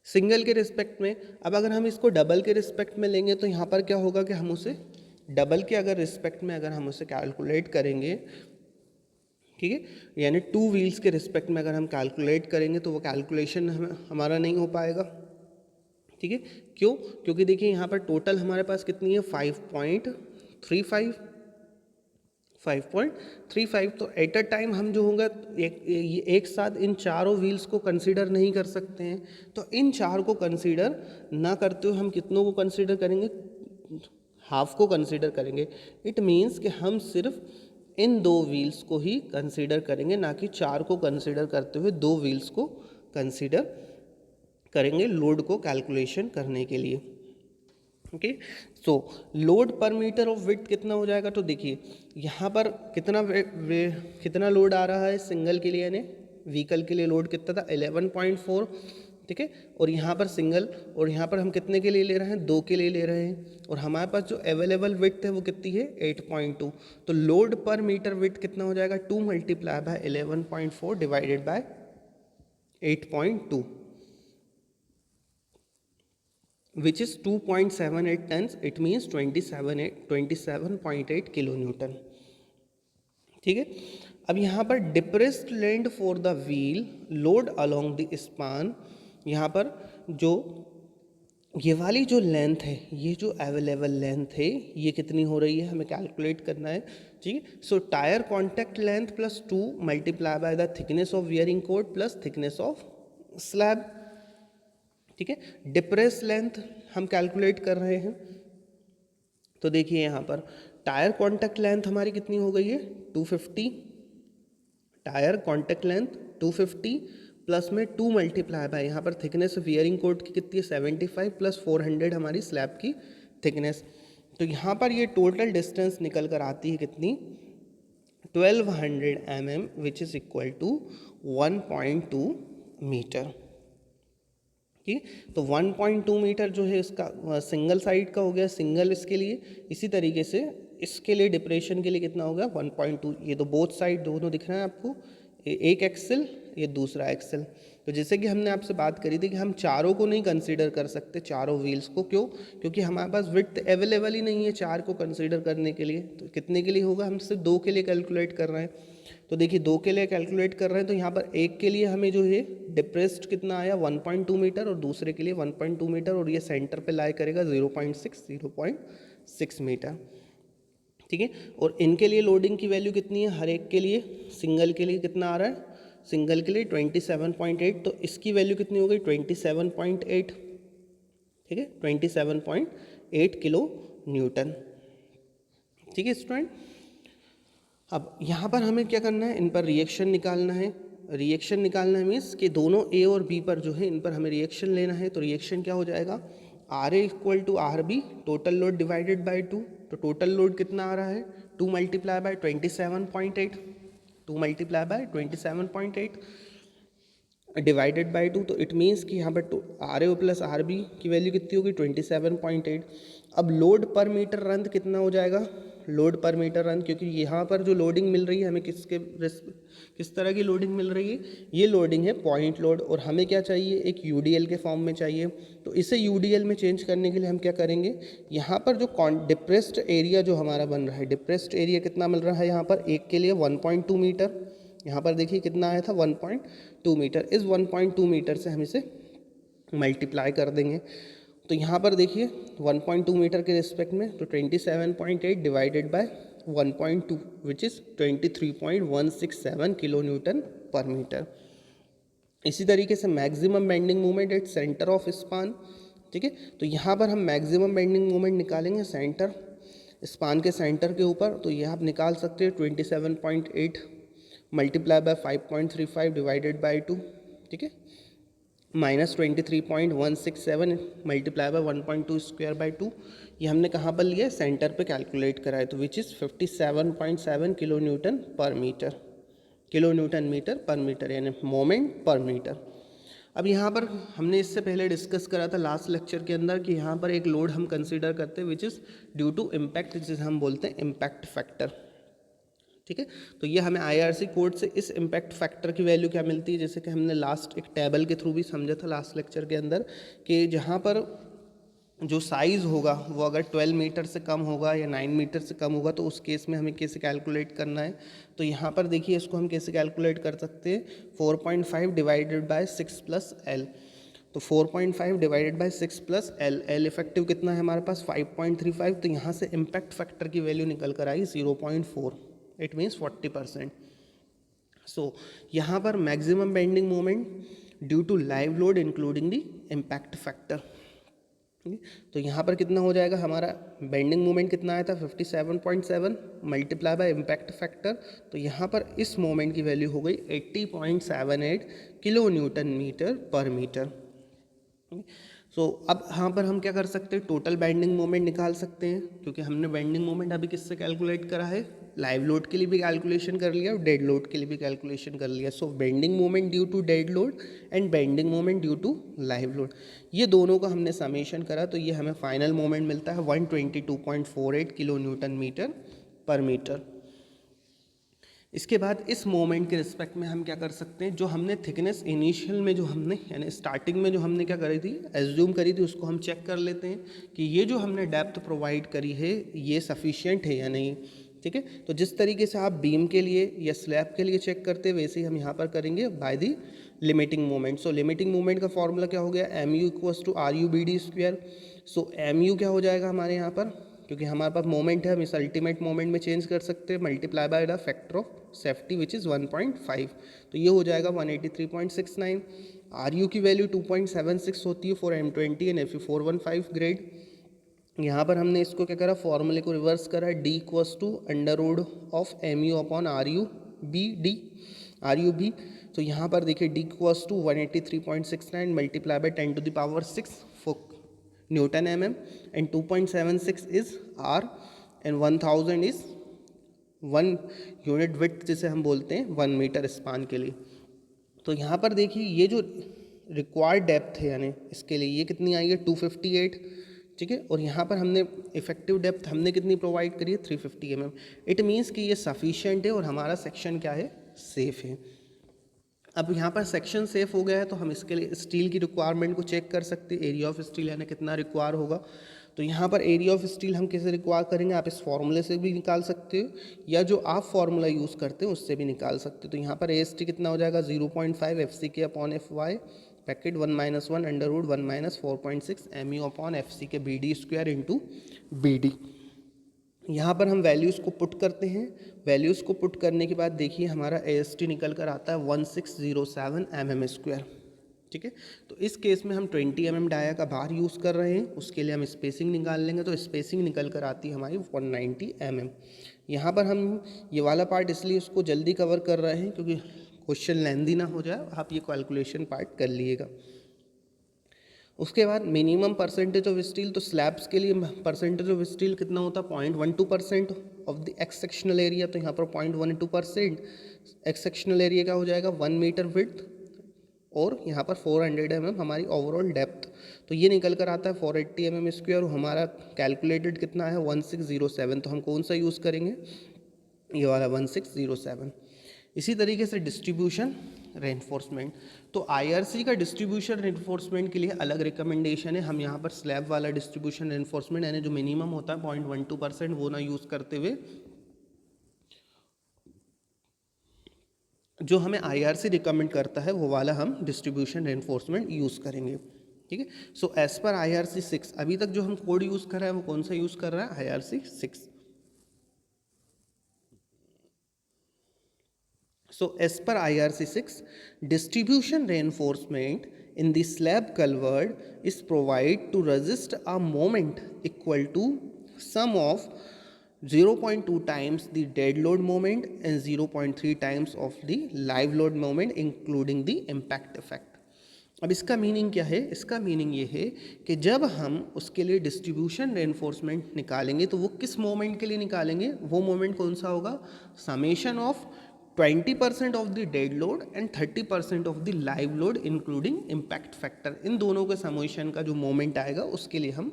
सिंगल के रिस्पेक्ट में। अब अगर हम इसको डबल के रिस्पेक्ट में लेंगे तो यहाँ पर क्या होगा कि हम उसे डबल के अगर रिस्पेक्ट में अगर हम उसे कैलकुलेट करेंगे, ठीक है, यानी 2 व्हील्स के रिस्पेक्ट में अगर हम कैलकुलेट करेंगे तो वो कैलकुलेशन हमारा नहीं हो पाएगा। ठीक है, क्यों, क्योंकि देखिए यहाँ पर टोटल हमारे पास कितनी है, 5.35, तो एट अ टाइम हम जो होगा एक साथ इन चारों व्हील्स को कंसीडर नहीं कर सकते हैं। तो इन चार को कंसीडर ना करते हुए हम कितनों को कंसीडर करेंगे, हाफ को कंसीडर करेंगे। इट मीन्स कि हम सिर्फ इन 2 व्हील्स को ही कंसीडर करेंगे, ना कि 4 को कंसीडर करते हुए 2 व्हील्स को कंसीडर करेंगे लोड को कैलकुलेशन करने के लिए। ओके, सो लोड पर मीटर ऑफ विड्थ कितना हो जाएगा, तो देखिए यहाँ पर कितना लोड आ रहा है सिंगल के लिए, यानी व्हीकल के लिए लोड कितना था, 11.4। ठीक है, और यहाँ पर सिंगल, और यहाँ पर हम कितने के लिए ले रहे हैं, 2 के लिए ले रहे हैं, और हमारे पास जो अवेलेबल विड्थ है वो कितनी है, 8.2। तो लोड पर मीटर विड्थ कितना हो जाएगा, 2 multiply bye 11.4 divided by 8.2, which is 2.78 tons, it means 27.8 kilo Newton. ठीक है, अब यहाँ पर depressed length for the wheel load along the span, यहाँ पर जो ये वाली जो लेंथ है, ये जो अवेलेबल लेंथ है ये कितनी हो रही है, हमें कैलकुलेट करना है। ठीक है, so tyre contact length plus 2 multiply by the thickness of wearing coat plus thickness of slab. ठीक है। डिप्रेस लेंथ हम कैलकुलेट कर रहे हैं, तो देखिए यहाँ पर टायर कॉन्टैक्ट लेंथ हमारी कितनी हो गई है 250, टायर कॉन्टैक्ट लेंथ 250 प्लस में 2 मल्टीप्लाई बाय यहाँ पर थिकनेस वियरिंग कोट की कितनी है 75 प्लस 400 हमारी स्लैब की थिकनेस। तो यहाँ पर ये टोटल डिस्टेंस निकल कर आती है कितनी 1200 mm which is equal to 1.2 metre. ठीक, तो 1.2 मीटर जो है इसका सिंगल साइड का हो गया, सिंगल इसके लिए। इसी तरीके से इसके लिए डिप्रेशन के लिए कितना होगा 1.2। ये तो बोथ साइड दोनों दिख रहे हैं आपको, एक एक्सेल ये दूसरा एक्सेल। तो जैसे कि हमने आपसे बात करी थी कि हम चारों को नहीं कंसीडर कर सकते, चारों व्हील्स को। क्यों? क्योंकि हमारे पास विड्थ अवेलेबल ही नहीं है चार को कंसीडर करने के लिए। तो कितने के लिए होगा, हम सिर्फ दो के लिए कैलकुलेट कर रहे हैं। तो देखिए दो के लिए कैलकुलेट कर रहे हैं, तो यहाँ पर एक के लिए हमें जो है डिप्रेस्ड कितना आया 1.2 मीटर और दूसरे के लिए 1.2 मीटर, और ये सेंटर पे लाई करेगा 0.6 मीटर। ठीक है, और इनके लिए लोडिंग की वैल्यू कितनी है, हर एक के लिए। सिंगल के लिए कितना आ रहा है, सिंगल के लिए 27.8, तो इसकी वैल्यू कितनी हो गई 27.8। ठीक है, 27.8 किलो न्यूटन। ठीक है स्टूडेंट, अब यहाँ पर हमें क्या करना है, इन पर रिएक्शन निकालना है। रिएक्शन निकालना है मीन्स कि दोनों ए और बी पर जो है इन पर हमें रिएक्शन लेना है। तो रिएक्शन क्या हो जाएगा, R A equal to R B total load divided by 2। तो टोटल लोड कितना आ रहा है 2 multiply by 27.8, 2 multiply by 27.8 divided by 2। तो इट मीन्स कि यहाँ पर R A plus R B की वैल्यू कितनी होगी 27.8। अब लोड पर मीटर रन कितना हो जाएगा, लोड पर मीटर रन, क्योंकि यहाँ पर जो लोडिंग मिल रही है हमें किस तरह की लोडिंग मिल रही है, ये लोडिंग है पॉइंट लोड, और हमें क्या चाहिए एक यूडीएल के फॉर्म में चाहिए। तो इसे यूडीएल में चेंज करने के लिए हम क्या करेंगे, यहाँ पर जो डिप्रेस्ड एरिया जो हमारा बन रहा है, डिप्रेस्ड एरिया कितना मिल रहा है यहाँ पर, एक के लिए 1.2 मीटर, यहाँ पर देखिए कितना आया था 1.2 मीटर। इस 1.2 मीटर से हम इसे मल्टीप्लाई कर देंगे। तो यहाँ पर देखिए 1.2 मीटर के रिस्पेक्ट में, तो 27.8 divided by 1.2 which is 23.167 kilo newton per metre. इसी तरीके से maximum bending moment at centre of span. ठीक है, तो यहाँ पर हम मैक्सिमम बेंडिंग मोमेंट निकालेंगे सेंटर, स्पान के सेंटर के ऊपर। तो यह आप निकाल सकते हैं 27.8 मल्टीप्लाई बाय 5.35 डिवाइडेड बाई 2। ठीक है, minus 23.167 multiply by 1.2 square by 2। ये हमने कहाँ पर लिया है, सेंटर पे कैलकुलेट करा है, तो which is 57.7 kilo newton per metre, kilo Newton metre पर मीटर, यानी मोमेंट पर मीटर। अब यहाँ पर हमने इससे पहले डिस्कस करा था लास्ट लेक्चर के अंदर कि यहाँ पर एक लोड हम कंसीडर करते हैं which is due to impact, जिसे हम बोलते हैं इम्पैक्ट फैक्टर। ठीक है, तो ये हमें आईआरसी कोड से इस इम्पैक्ट फैक्टर की वैल्यू क्या मिलती है, जैसे कि हमने लास्ट एक टेबल के थ्रू भी समझा था लास्ट लेक्चर के अंदर, कि जहाँ पर जो साइज़ होगा वो अगर 12 मीटर से कम होगा या 9 मीटर से कम होगा, तो उस केस में हमें कैसे कैलकुलेट करना है। तो यहाँ पर देखिए इसको हम कैसे कैलकुलेट कर सकते हैं, 4.5 डिवाइडेड बाय 6 प्लस एल। तो 4.5 divided by 6 plus L, L effective कितना है हमारे पास 5.35। तो यहाँ से इम्पैक्ट फैक्टर की वैल्यू निकल कर आई 0.4, इट मीन्स 40%। सो यहाँ पर maximum bending moment due to live load including the impact factor. तो यहाँ पर कितना हो जाएगा, हमारा बेंडिंग मोमेंट कितना आया था 57.7 मल्टीप्लाई बाय इम्पैक्ट फैक्टर। तो यहाँ पर इस मोमेंट की वैल्यू हो गई 80.78 किलो न्यूटन मीटर पर मीटर। सो अब यहाँ पर हम क्या कर सकते हैं, टोटल बेंडिंग मोमेंट निकाल सकते हैं, क्योंकि हमने बेंडिंग मोमेंट अभी किससे कैलकुलेट करा है, लाइव लोड के लिए भी कैलकुलेशन कर लिया और डेड लोड के लिए भी कैलकुलेशन कर लिया। So bending moment due to dead load and bending moment due to live load, ये दोनों का हमने समेशन करा, तो ये हमें फाइनल मोमेंट मिलता है 122.48 किलो न्यूटन मीटर पर मीटर। इसके बाद इस मोमेंट के रिस्पेक्ट में हम क्या कर सकते हैं, जो हमने थिकनेस इनिशियल में जो हमने यानी स्टार्टिंग में जो हमने क्या करी थी एज्यूम करी थी, उसको हम चेक कर लेते हैं कि ये जो हमने डेप्थ प्रोवाइड करी है ये सफिशिएंट है या नहीं। ठीक है, तो जिस तरीके से आप बीम के लिए या स्लैब के लिए चेक करते हैं, वैसे ही हम यहाँ पर करेंगे by the limiting moment. So limiting moment का फॉर्मूला क्या हो गया, M U equals to R U B D square. So M U क्या हो जाएगा हमारे यहाँ पर, क्योंकि हमारे पास मोमेंट है हम इस अल्टीमेट मोमेंट में चेंज कर सकते हैं, multiply by the factor of safety which is 1.5। तो ये हो जाएगा 183.69। आर यू की वैल्यू 2.76 होती है for M20 and Fe415 grade. यहाँ पर हमने इसको क्या करा, फॉर्मूले को रिवर्स करा, D equals to under root of MU upon R U B. तो यहाँ पर देखिए D equals to 183.69 multiply by 10⁻6 for newton mm and 2.76 is R and 1000 is 1 unit width जिसे हम बोलते हैं 1 मीटर स्पान के लिए। तो यहाँ पर देखिए ये जो रिक्वायर्ड डेप्थ है यानी इसके लिए ये कितनी आई है 258, ठीक है। और यहाँ पर हमने इफेक्टिव डेप्थ हमने कितनी प्रोवाइड करी है 350 mm। इट मीन्स कि ये सफिशिएंट है और हमारा सेक्शन क्या है, सेफ है। अब यहाँ पर सेक्शन सेफ हो गया है तो हम इसके लिए स्टील की रिक्वायरमेंट को चेक कर सकते हैं, एरिया ऑफ स्टील यानी कितना रिक्वायर होगा। तो यहाँ पर एरिया ऑफ स्टील हम कैसे रिक्वायर करेंगे, आप इस फॉर्मूले से भी निकाल सकते हो या जो आप फार्मूला यूज़ करते हो उससे भी निकाल सकते हो। तो यहाँ पर AST कितना हो जाएगा 0.5 FCK अपॉन FY पैकेट 1 - 1 under root 1 - 4.6 MU upon FCK BD square into BD। यहाँ पर हम वैल्यूज़ को पुट करते हैं, वैल्यूज़ को पुट करने के बाद देखिए हमारा AST निकल कर आता है 1607 mm स्क्वायर, ठीक है। तो इस केस में हम 20 mm डाया का बार यूज़ कर रहे हैं, उसके लिए हम स्पेसिंग निकाल लेंगे। तो स्पेसिंग निकल कर आती है हमारी 190 mm। यहाँ पर हम ये वाला पार्ट इसलिए उसको जल्दी कवर कर रहे हैं क्योंकि क्वेश्चन लेंदी ना हो जाए, आप ये कैलकुलेशन पार्ट कर लीजिएगा। उसके बाद मिनिमम परसेंटेज ऑफ स्टील, तो स्लैब्स के लिए परसेंटेज ऑफ स्टील कितना होता है 0.12% of the x sectional area. तो यहाँ पर 0.12% एक्स सेक्शनल एरिया क्या हो जाएगा 1 मीटर विड्थ और यहाँ पर 400 mm हमारी ओवरऑल डेप्थ। तो ये निकल कर आता है 480 mm स्क्वायर। हमारा कैलकुलेटेड कितना है 1607। तो हम कौन सा यूज़ करेंगे, ये वाला 1607। इसी तरीके से डिस्ट्रीब्यूशन रेनफोर्समेंट, तो IRC का डिस्ट्रीब्यूशन रेनफोर्समेंट के लिए अलग रिकमेंडेशन है। हम यहाँ पर स्लैब वाला डिस्ट्रीब्यूशन रेनफोर्समेंट यानी जो मिनिमम होता है 0.12% वो ना यूज़ करते हुए जो हमें IRC रिकमेंड करता है वो वाला हम डिस्ट्रीब्यूशन रेनफोर्समेंट यूज़ करेंगे, ठीक है। सो एज पर IRC 6 अभी तक जो हम कोड यूज़ कर रहे हैं वो कौन सा यूज़ कर रहा है IRC 6। So as per IRC 6, distribution reinforcement in the slab culvert is provided to resist a moment equal to sum of 0.2 times the dead load moment and 0.3 times of the live load moment including the impact effect। अब इसका meaning क्या है, इसका meaning ये है कि जब हम उसके लिए डिस्ट्रीब्यूशन रेनफोर्समेंट निकालेंगे तो वो किस मोमेंट के लिए निकालेंगे, वो मोमेंट कौन सा होगा, summation of 20% of the dead load and 30% of the live load including impact factor. इन दोनों के समेशन का जो मोमेंट आएगा उसके लिए हम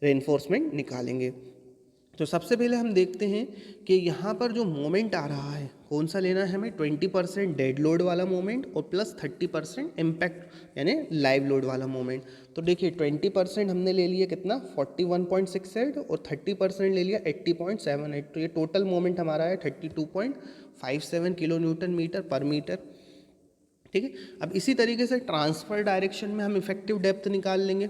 रेनफोर्समेंट निकालेंगे। तो सबसे पहले हम देखते हैं कि यहाँ पर जो मोमेंट आ रहा है कौन सा लेना है हमें, 20% डेड लोड वाला मोमेंट और प्लस 30% इम्पैक्ट यानी लाइव लोड वाला मोमेंट। तो देखिए 20% हमने ले लिया कितना 41.68 और 30% ले लिया 80.78। तो ये टोटल मोमेंट हमारा है 32.57 किलो न्यूटन मीटर पर मीटर, ठीक है। अब इसी तरीके से ट्रांसफ़र डायरेक्शन में हम इफेक्टिव डेप्थ निकाल लेंगे।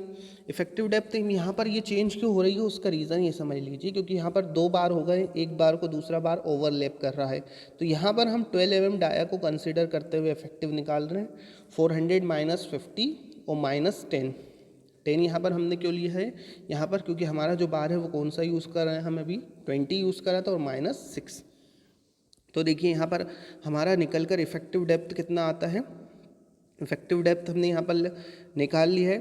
इफेक्टिव डेप्थ यहाँ पर ये चेंज क्यों हो रही है उसका रीज़न ये समझ लीजिए, क्योंकि यहाँ पर 2 बार हो गए, एक बार को दूसरा बार ओवरलैप कर रहा है। तो यहाँ पर हम 12 mm डाया को कंसिडर करते हुए इफेक्टिव निकाल रहे हैं। 400 - 50 और -10 यहाँ पर हमने क्यों लिया है यहाँ पर, क्योंकि हमारा जो बार है वो कौन सा यूज़ कर रहे हैं, हम अभी 20 यूज़ करा था और -6। तो देखिए यहाँ पर हमारा निकल कर इफेक्टिव डेप्थ कितना आता है, इफेक्टिव डेप्थ हमने यहाँ पर निकाल ली है।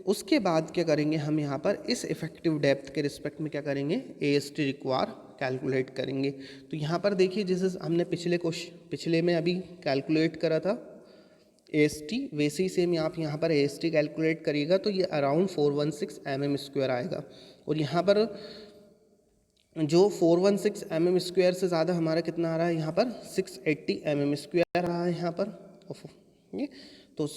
उसके बाद क्या करेंगे हम यहाँ पर इस इफेक्टिव डेप्थ के रिस्पेक्ट में क्या करेंगे AST रिक्वायर कैलकुलेट करेंगे। तो यहाँ पर देखिए जैसे हमने पिछले में अभी कैलकुलेट करा था AST, वैसे ही सेम आप यहाँ पर AST कैलकुलेट करिएगा तो ये अराउंड 416 mm स्क्वायर आएगा। और यहाँ पर जो 416 mm स्क्वायर से ज़्यादा हमारा कितना आ रहा है यहाँ पर 680 mm स्क्वायर रहा है यहाँ पर। तो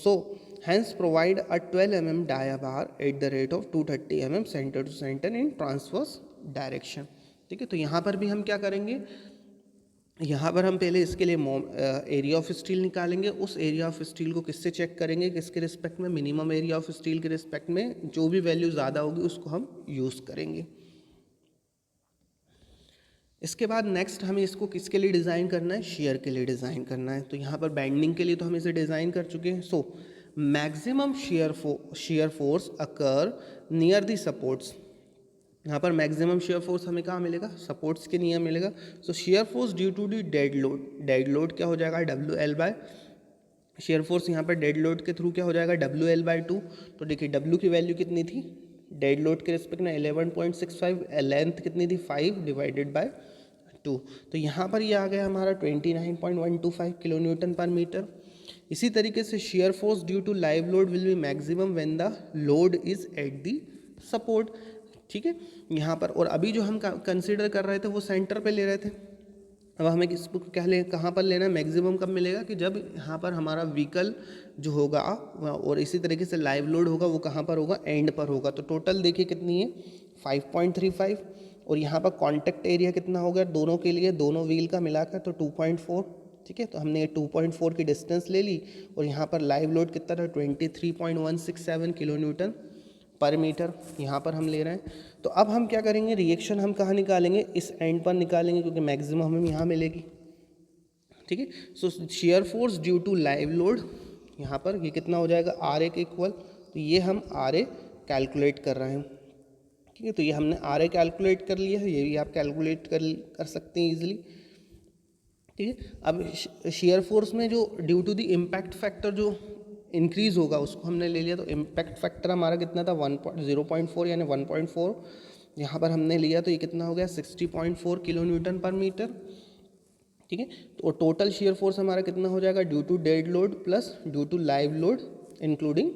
hence provide a 12 mm dia bar at the rate of 230 mm center to center in transverse direction, ठीक है। तो यहाँ पर भी हम क्या करेंगे, यहाँ पर हम पहले इसके लिए एरिया ऑफ स्टील निकालेंगे। उस एरिया ऑफ स्टील को किससे चेक करेंगे, किसके रिस्पेक्ट में, मिनिमम एरिया ऑफ स्टील के रिस्पेक्ट में जो भी वैल्यू ज़्यादा होगी उसको हम यूज़ करेंगे। इसके बाद नेक्स्ट हमें इसको किसके लिए डिज़ाइन करना है, शेयर के लिए डिज़ाइन करना है। तो यहाँ पर बैंडिंग के लिए तो हम इसे डिज़ाइन कर चुके हैं। So maximum shear force occur near the supports. यहाँ पर मैक्सिमम शेयर फोर्स हमें कहाँ मिलेगा, सपोर्ट्स के नियर मिलेगा। So shear force due to the dead load, dead load क्या हो जाएगा WL/, शेयर फोर्स यहाँ पर डेड लोड के थ्रू क्या हो जाएगा WL/2। तो देखिए W की वैल्यू कितनी थी डेड लोड के रिस्पेक्ट में 11.65, लेंथ कितनी थी 5 डिवाइडेड बाय 2, तो यहाँ पर ये आ गया हमारा 29.125 किलो न्यूटन पर मीटर। इसी तरीके से shear force due to live load will be maximum when the load is at the support. ठीक है, यहाँ पर और अभी जो हम कंसिडर कर रहे थे वो सेंटर पे ले रहे थे, अब हमें इसको क्या ले कहाँ पर लेना है, मैक्सिमम कब मिलेगा कि जब यहाँ पर हमारा व्हीकल जो होगा और इसी तरीके से लाइव लोड होगा वो कहाँ पर होगा, एंड पर होगा। तो टोटल देखिए कितनी है 5.35, और यहाँ पर कॉन्टैक्ट एरिया कितना हो गया दोनों के लिए, दोनों व्हील का मिलाकर तो 2.4। ठीक है, तो हमने ये 2.4 की डिस्टेंस ले ली, और यहाँ पर लाइव लोड कितना था 23.167 किलो न्यूटन पर मीटर यहाँ पर हम ले रहे हैं। तो अब हम क्या करेंगे, रिएक्शन हम कहाँ निकालेंगे, इस एंड पर निकालेंगे क्योंकि मैक्सिमम हमें यहाँ मिलेगी। ठीक है, so shear force due to live load यहाँ पर ये कितना हो जाएगा RA के इक्वल, तो ये हम RA कैलकुलेट कर रहे हैं। ठीक है, तो ये हमने RA कैलकुलेट कर लिया है, ये भी आप कैलकुलेट कर सकते हैं ईजिली। ठीक है, अब शेयर फोर्स में जो due to the impact factor जो इंक्रीज़ होगा उसको हमने ले लिया, तो इम्पैक्ट फैक्टर हमारा कितना था 0.4 यानी 1.4 यहाँ पर हमने लिया, तो ये कितना हो गया 60.4 किलो न्यूटन पर मीटर। ठीक है, तो टोटल शेयर फोर्स हमारा कितना हो जाएगा due to dead load plus due to live load including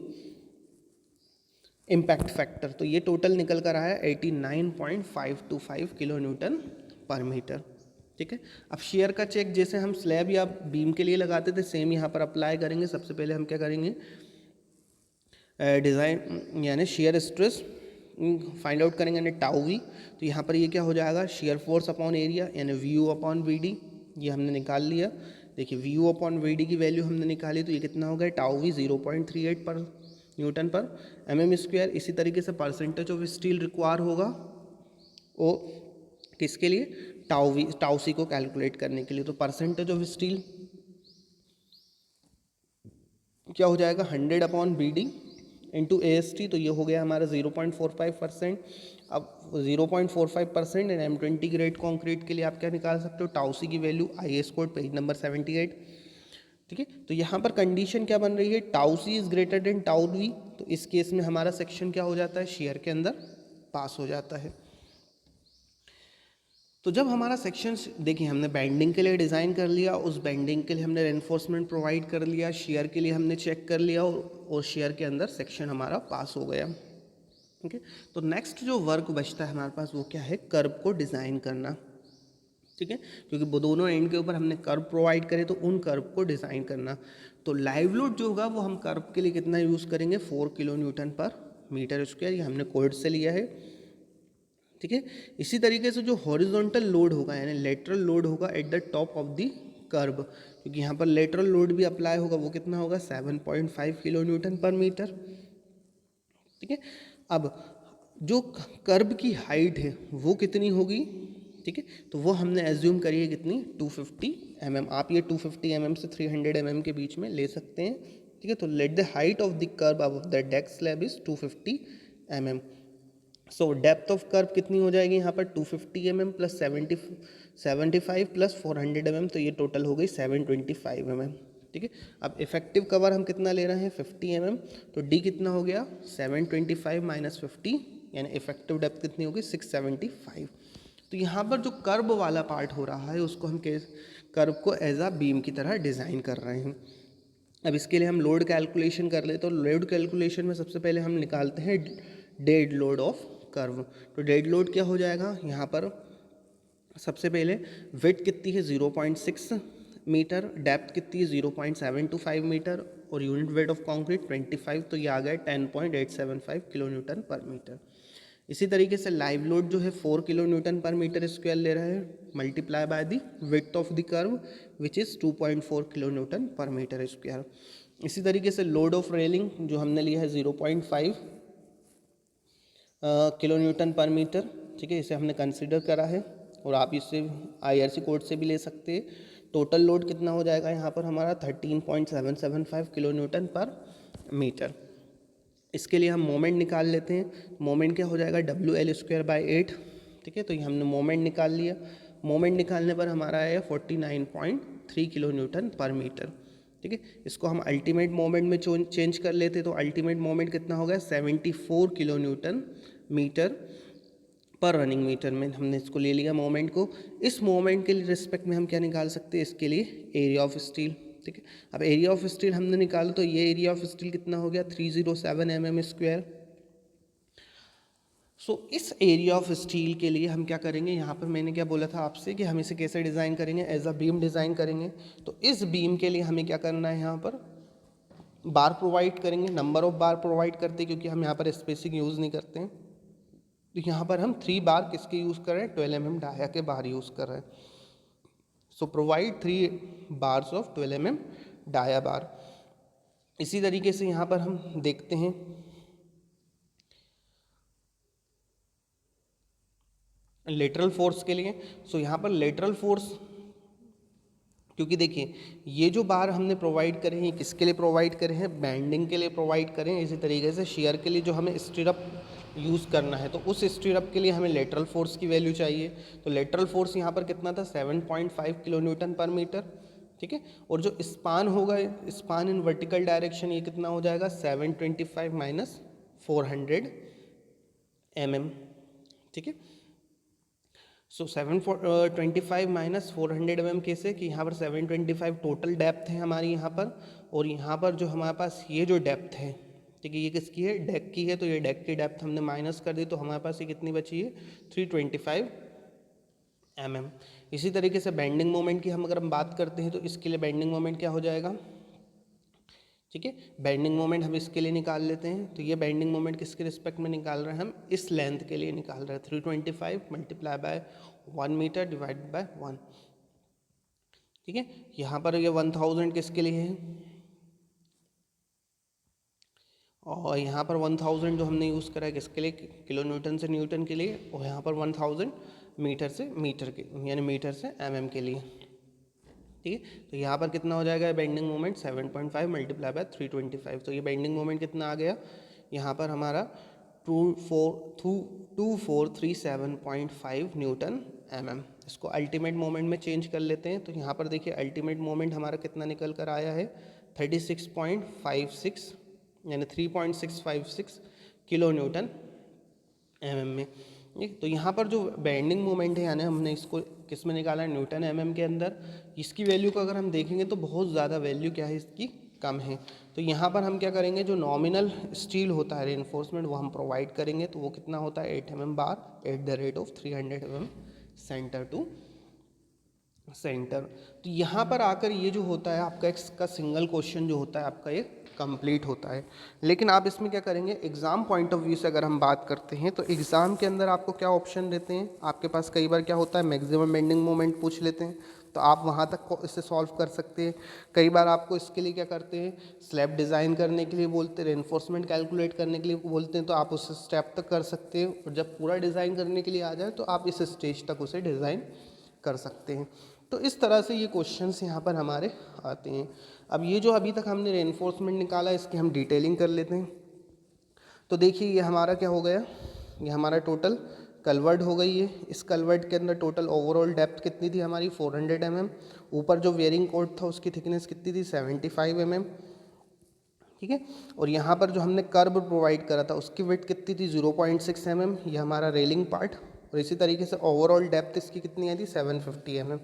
impact factor, तो ये टोटल निकल कर आया 89.525 किलो न्यूटन पर मीटर। ठीक है, अब शेयर का चेक जैसे हम स्लैब या बीम के लिए लगाते थे सेम यहाँ पर अप्लाई करेंगे। सबसे पहले हम क्या करेंगे, डिज़ाइन यानी शेयर स्ट्रेस फाइंड आउट करेंगे यानी टाउ वी। तो यहाँ पर ये क्या हो जाएगा शेयर फोर्स अपॉन एरिया यानी VU अपॉन VD, ये हमने निकाल लिया। देखिए VU अपॉन VD की वैल्यू हमने निकाली, तो ये कितना हो गया टाउ वी 0.38 पर न्यूटन पर mm स्क्वायर। इसी तरीके से परसेंटेज ऑफ स्टील रिक्वायर होगा वो किसके लिए, टाउ सी को कैलकुलेट करने के लिए। तो परसेंटेज ऑफ स्टील क्या हो जाएगा 100 अपॉन BD इंटू AST, तो ये हो गया हमारा 0.45%। अब 0.45% इन M20 ग्रेड कॉन्क्रीट के लिए आप क्या निकाल सकते हो, टाउ सी की value IS code page number 78। ठीक है, तो यहाँ पर कंडीशन क्या बन रही है, tau c is greater than tau v, तो इस केस में हमारा सेक्शन क्या हो जाता है, शेयर के अंदर पास हो जाता है। तो जब हमारा सेक्शन देखिए हमने बेंडिंग के लिए डिज़ाइन कर लिया, उस बेंडिंग के लिए हमने रेनफोर्समेंट प्रोवाइड कर लिया, शेयर के लिए हमने चेक कर लिया और शेयर के अंदर सेक्शन हमारा पास हो गया। ठीक है, तो नेक्स्ट जो वर्क बचता है हमारे पास वो क्या है, कर्व को डिज़ाइन करना। ठीक है, क्योंकि वो दोनों एंड के ऊपर हमने कर्व प्रोवाइड करे तो उन कर्व को डिज़ाइन करना। तो लाइव लोड जो होगा वो हम कर्व के लिए कितना यूज़ करेंगे 4 kilo newton per metre square, ये हमने कोड से लिया है। ठीक है, इसी तरीके से जो हॉरिजॉन्टल लोड होगा यानी लेटरल लोड होगा at the top of the curve, क्योंकि यहाँ पर लेटरल लोड भी अप्लाई होगा, वो कितना होगा 7.5 किलो न्यूटन पर मीटर। ठीक है, अब जो कर्व की हाइट है वो कितनी होगी, ठीक है, तो वो हमने एज्यूम करी है कितनी 250 mm। आप ये 250 mm से 300 mm के बीच में ले सकते हैं। ठीक है, तो let the height of the curve of the deck slab is 250 mm। So depth of curve कितनी हो जाएगी यहाँ पर 250 mm प्लस 75 प्लस 400 mm, तो ये टोटल हो गई 725 mm। ठीक है, अब इफेक्टिव कवर हम कितना ले रहे हैं 50 mm, तो D कितना हो गया 725 माइनस 50 यानी इफेक्टिव डेप्थ कितनी होगी 675। तो यहाँ पर जो कर्व वाला पार्ट हो रहा है उसको हम कर्व को एज आ बीम की तरह डिज़ाइन कर रहे हैं। अब इसके लिए हम लोड कैलकुलेशन कर ले, तो लोड कैलकुलेशन में सबसे पहले हम निकालते हैं डेड लोड ऑफ कर्व। तो डेड लोड क्या हो जाएगा, यहाँ पर सबसे पहले विड्थ कितनी है 0.6 मीटर, डेप्थ कितनी है 0.725 मीटर और यूनिट वेट ऑफ कंक्रीट 25, तो ये आ गया 10.875 किलो न्यूटन पर मीटर। इसी तरीके से लाइव लोड जो है 4 kilo newton per metre square ले रहे हैं multiply by the width of the curve which is 2.4 kilo newton per metre square. इसी तरीके से लोड ऑफ रेलिंग जो हमने लिया है 0.5 किलो न्यूटन पर मीटर। ठीक है, इसे हमने कंसिडर करा है और आप इससे IRC कोड से भी ले सकते हैं। टोटल लोड कितना हो जाएगा यहाँ पर हमारा 13.775 किलो न्यूटन पर मीटर। इसके लिए हम मोमेंट निकाल लेते हैं। मोमेंट क्या हो जाएगा, WL²/8। ठीक है, तो ये हमने मोमेंट निकाल लिया। मोमेंट निकालने पर हमारा आया 49.3 किलो न्यूटन पर मीटर। ठीक है, इसको हम अल्टीमेट मोमेंट में चेंज कर लेते तो अल्टीमेट मोमेंट कितना हो गया, 74 किलो न्यूटन मीटर पर रनिंग मीटर में हमने इसको ले लिया मोमेंट को। इस मोमेंट के लिए रिस्पेक्ट में हम क्या निकाल सकते हैं, इसके लिए एरिया ऑफ स्टील। ठीक है, अब एरिया ऑफ स्टील हमने निकाला तो ये एरिया ऑफ स्टील कितना हो गया, 307 mm²। सो इस एरिया ऑफ स्टील के लिए हम क्या करेंगे, यहाँ पर मैंने क्या बोला था आपसे कि हम इसे कैसे डिज़ाइन करेंगे, एज अ बीम डिज़ाइन करेंगे। तो इस बीम के लिए हमें क्या करना है, यहाँ पर बार प्रोवाइड करेंगे, नंबर ऑफ बार प्रोवाइड करते हैं क्योंकि हम यहाँ पर स्पेसिंग यूज़ नहीं करते हैं। तो यहाँ पर हम 3 बार किसके यूज़ कर रहे हैं, 12 mm डाया के बार यूज़ कर रहे हैं। So provide 3 bars of 12 mm dia bar. इसी तरीके से यहाँ पर हम देखते हैं लेटरल फोर्स के लिए। सो यहाँ पर लेटरल फोर्स, क्योंकि देखिए ये जो बार हमने प्रोवाइड करे हैं किसके लिए प्रोवाइड करे हैं, बैंडिंग के लिए प्रोवाइड करें। इसी तरीके से शेयर के लिए जो हमें स्टिरअप यूज़ करना है तो उस स्टिरअप के लिए हमें लेटरल फोर्स की वैल्यू चाहिए। तो लेटरल फोर्स यहाँ पर कितना था, 7.5 किलो न्यूटन पर मीटर। ठीक है, और जो स्पान होगा, स्पान इन वर्टिकल डायरेक्शन, ये कितना हो जाएगा, 725 माइनस 400 mm। ठीक है, सो 725 माइनस 400 mm कैसे, कि यहाँ पर 725 टोटल डेप्थ है हमारी यहाँ पर, और यहाँ पर जो हमारे पास ये जो डेप्थ है, ठीक है, ये किसकी है, डेक की है। तो ये डेक की डेप्थ हमने माइनस कर दी तो हमारे पास ये कितनी बची है, 325 mm। इसी तरीके से बेंडिंग मोमेंट की अगर हम बात करते हैं तो इसके लिए बेंडिंग मोमेंट क्या हो जाएगा, ठीक है, बेंडिंग मोमेंट हम इसके लिए निकाल लेते हैं। तो ये बेंडिंग मोमेंट किसके रिस्पेक्ट में निकाल रहे हैं, हम इस लेंथ के लिए निकाल रहे हैं, 325 multiply by 1 metre divide by 1। ठीक है, यहाँ पर ये 1000 किसके लिए है, और यहाँ पर 1000 जो हमने यूज़ करा है किसके लिए, किलो न्यूटन से न्यूटन के लिए, और यहाँ पर 1000 मीटर से मीटर के, यानी मीटर से mm के लिए। ठीक है, तो यहाँ पर कितना हो जाएगा बेंडिंग मोमेंट, 7.5 मल्टीप्लाई बाय 325। तो ये बेंडिंग मोमेंट कितना आ गया, यहाँ पर हमारा 2437.5 न्यूटन mm। इसको अल्टीमेट मोमेंट में चेंज कर लेते हैं। तो यहाँ पर देखिए अल्टीमेट मोमेंट हमारा कितना निकल कर आया है, 36.56 यानी 3656 किलो न्यूटन mm में। तो यहाँ पर जो बेंडिंग मोमेंट है, यानी हमने इसको किस में निकाला है, न्यूटन mm के अंदर। इसकी वैल्यू को अगर हम देखेंगे तो बहुत ज़्यादा वैल्यू क्या है इसकी, कम है। तो यहाँ पर हम क्या करेंगे, जो नॉमिनल स्टील होता है रेनफोर्समेंट वो हम प्रोवाइड करेंगे। तो वो कितना होता है, 8 mm bar at the rate of 300 mm centre to centre. तो यहाँ पर आकर ये जो होता है आपका इसका सिंगल क्वेश्चन जो होता है आपका ये कंप्लीट होता है। लेकिन आप इसमें क्या करेंगे, एग्ज़ाम पॉइंट ऑफ व्यू से अगर हम बात करते हैं तो एग्ज़ाम के अंदर आपको क्या ऑप्शन देते हैं, आपके पास कई बार क्या होता है मैक्सिमम बेंडिंग मोमेंट पूछ लेते हैं, तो आप वहाँ तक इसे सॉल्व कर सकते हैं। कई बार आपको इसके लिए क्या करते हैं, स्लैब डिज़ाइन करने के लिए बोलते हैं, रेनफोर्समेंट कैलकुलेट करने के लिए बोलते हैं, तो आप उस स्टेप तक कर सकते हैं। और जब पूरा डिज़ाइन करने के लिए आ जाए तो आप इस स्टेज तक उसे डिज़ाइन कर सकते हैं। तो इस तरह से ये क्वेश्चंस यहाँ पर हमारे आते हैं। अब ये जो अभी तक हमने रेनफोर्समेंट निकाला इसकी हम डिटेलिंग कर लेते हैं। तो देखिए ये हमारा क्या हो गया, ये हमारा टोटल कलवर्ट हो गई है। इस कलवर्ट के अंदर टोटल ओवरऑल डेप्थ कितनी थी हमारी, 400 mm। ऊपर जो वेयरिंग कोड था उसकी थिकनेस कितनी थी, 75 mm। ठीक है, और यहाँ पर जो हमने कर्व प्रोवाइड करा था उसकी विड्थ कितनी थी, 0.6 mm। ये हमारा रेलिंग पार्ट, और इसी तरीके से ओवरऑल डेप्थ इसकी कितनी आई थी, 750 mm।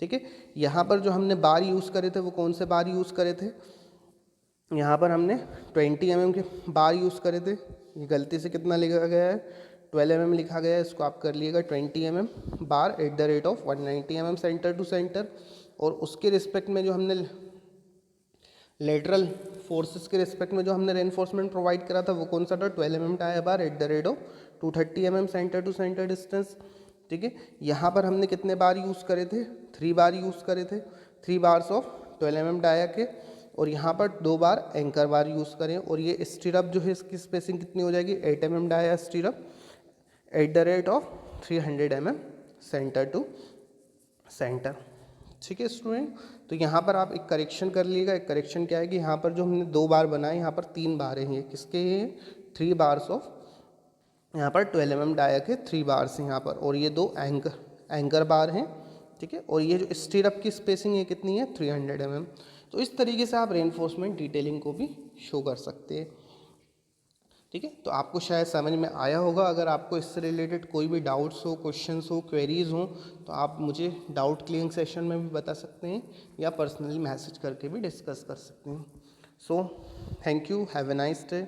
ठीक है, यहाँ पर जो हमने बार यूज़ करे थे वो कौन से बार यूज़ करे थे, यहाँ पर हमने 20 mm के बार यूज़ करे थे। ये गलती से कितना लिखा गया है, 12 mm लिखा गया है, इसको आप कर लिएगा 20 mm bar at the rate of 190 mm centre to centre. और उसके रिस्पेक्ट में जो हमने लेटरल फोर्सेस के रिस्पेक्ट में जो हमने रेनफोर्समेंट प्रोवाइड करा था वो कौन सा था, 12 mm tyre bar at the rate of 230 mm centre to centre distance. ठीक है, यहाँ पर हमने कितने बार यूज़ करे थे, 3 बार यूज़ करे थे, 3 बार्स ऑफ 12 mm डाया के, और यहाँ पर 2 बार एंकर बार यूज़ करें। और ये स्टीरअप जो है इसकी स्पेसिंग कितनी हो जाएगी, 8 mm dia stirrup at the rate of 300 mm centre to centre. ठीक है स्टूडेंट, तो यहाँ पर आप एक करेक्शन कर लीजिएगा। एक करेक्शन क्या है कि यहाँ पर जो हमने 2 बार बनाए, यहाँ पर 3 बार हैं। ये किसके हैं? 3 बार्स ऑफ, यहाँ पर 12 mm डाया के 3 बार्स हैं यहाँ पर, और ये 2 एंकर बार हैं, ठीक है। और ये जो स्टीरअप की स्पेसिंग है कितनी है? 300 mm। तो इस तरीके से आप रेनफोर्समेंट डिटेलिंग को भी शो कर सकते हैं, ठीक है। तो आपको शायद समझ में आया होगा। अगर आपको इससे रिलेटेड कोई भी डाउट्स हो, क्वेश्चंस हो, क्वेरीज हो, तो आप मुझे डाउट क्लियरिंग सेशन में भी बता सकते हैं या पर्सनली मैसेज करके भी डिस्कस कर सकते हैं। So thank you, have a nice day.